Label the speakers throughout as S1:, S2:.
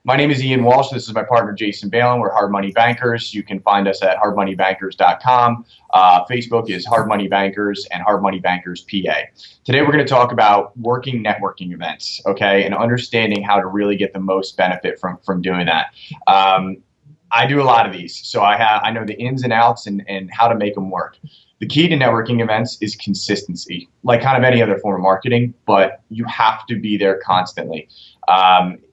S1: My name is Ian Walsh. This is my partner, Jason Balin. We're Hard Money Bankers. You can find us at hardmoneybankers.com. Facebook is Hard Money Bankers and Hard Money Bankers PA. Today, we're going to talk about working networking events, okay, and understanding how to really get the most benefit from doing that. I do a lot of these, so I know the ins and outs and how to make them work. The key to networking events is consistency, like kind of any other form of marketing, but you have to be there constantly.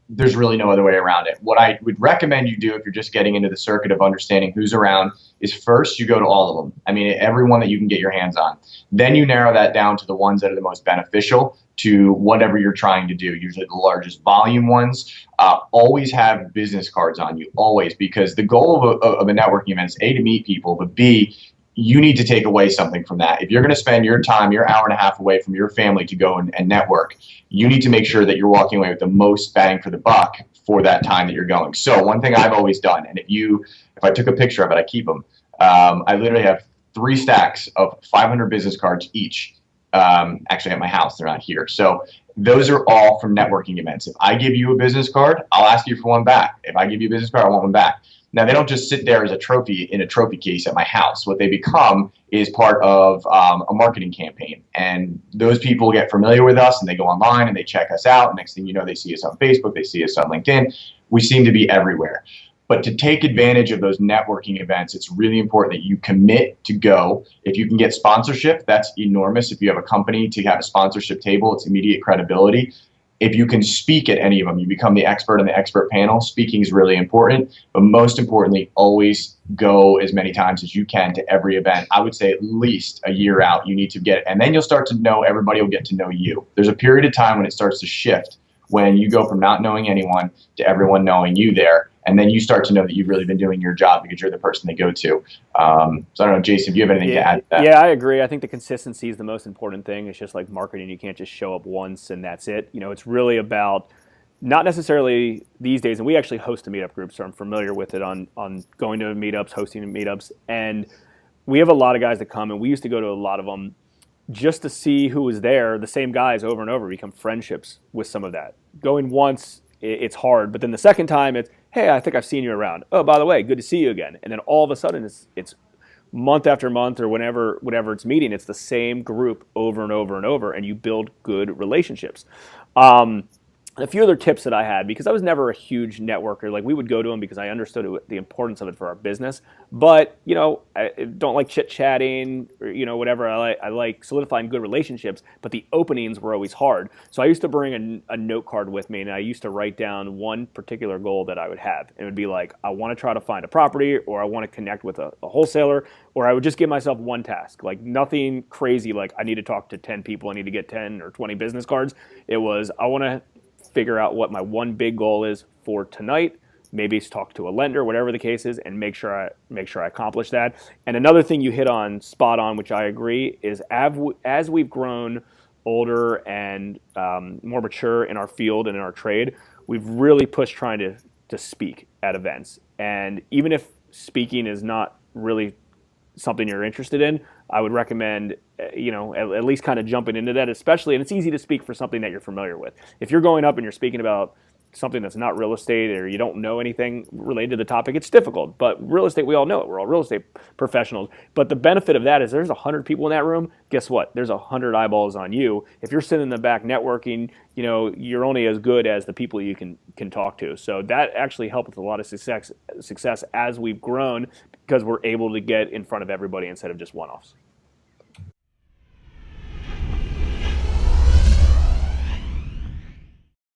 S1: There's really no other way around it. What I would recommend you do if you're just getting into the circuit of understanding who's around is first you go to all of them. I mean, everyone that you can get your hands on. Then you narrow that down to the ones that are the most beneficial to whatever you're trying to do, usually the largest volume ones. Always have business cards on you, always, because the goal of a networking event is A, to meet people, but B, you need to take away something from that. If you're going to spend your time, your hour and a half away from your family to go and network, you need to make sure that you're walking away with the most bang for the buck for that time that you're going. So one thing I've always done, and if I took a picture of it, I keep them. I literally have 3 stacks of 500 business cards each. Actually at my house, they're not here. So those are all from networking events. If I give you a business card, I'll ask you for one back. If I give you a business card, I want one back. Now, they don't just sit there as a trophy in a trophy case at my house. What they become is part of a marketing campaign. And those people get familiar with us and they go online and they check us out. Next thing you know, they see us on Facebook, they see us on LinkedIn. We seem to be everywhere. But to take advantage of those networking events, it's really important that you commit to go. If you can get sponsorship, that's enormous. If you have a company to have a sponsorship table, it's immediate credibility. If you can speak at any of them, you become the expert on the expert panel. Speaking is really important, but most importantly, always go as many times as you can to every event. I would say at least a year out, you need to get it. And then you'll start to know, everybody will get to know you. There's a period of time when it starts to shift, when you go from not knowing anyone to everyone knowing you there. And then you start to know that you've really been doing your job because you're the person they go to. So I don't know, Jason, if you have anything to add to that.
S2: Yeah, I agree. I think the consistency is the most important thing. It's just like marketing. You can't just show up once and that's it. You know, it's really about not necessarily these days, and we actually host a meetup group, so I'm familiar with it on going to meetups, hosting meetups. And we have a lot of guys that come, and we used to go to a lot of them just to see who was there, the same guys over and over, become friendships with some of that. Going once, it's hard, but then the second time, it's, hey, I think I've seen you around. Oh, by the way, good to see you again. And then all of a sudden, it's month after month or whenever it's meeting, it's the same group over and over and over, and you build good relationships. A few other tips that I had, because I was never a huge networker. Like, we would go to them because I understood the importance of it for our business. But, you know, I don't like chit-chatting or, you know, whatever. I like solidifying good relationships, but the openings were always hard. So I used to bring a note card with me, and I used to write down one particular goal that I would have. And it would be like, I want to try to find a property, or I want to connect with a wholesaler, or I would just give myself one task. Like, nothing crazy, like I need to talk to 10 people, I need to get 10 or 20 business cards. It was, I want to figure out what my one big goal is for tonight, maybe talk to a lender, whatever the case is, and make sure I accomplish that. And another thing you hit on spot on, which I agree, is as we've grown older and more mature in our field and in our trade, we've really pushed trying to speak at events. And even if speaking is not really something you're interested in, I would recommend, you know, at least kind of jumping into that, especially, and it's easy to speak for something that you're familiar with. If you're going up and you're speaking about something that's not real estate, or you don't know anything related to the topic, it's difficult. But real estate, we all know it. We're all real estate professionals. But the benefit of that is there's 100 people in that room. Guess what? There's 100 eyeballs on you. If you're sitting in the back networking, you know, you're only as good as the people you can talk to. So that actually helped with a lot of success as we've grown, because we're able to get in front of everybody instead of just one-offs.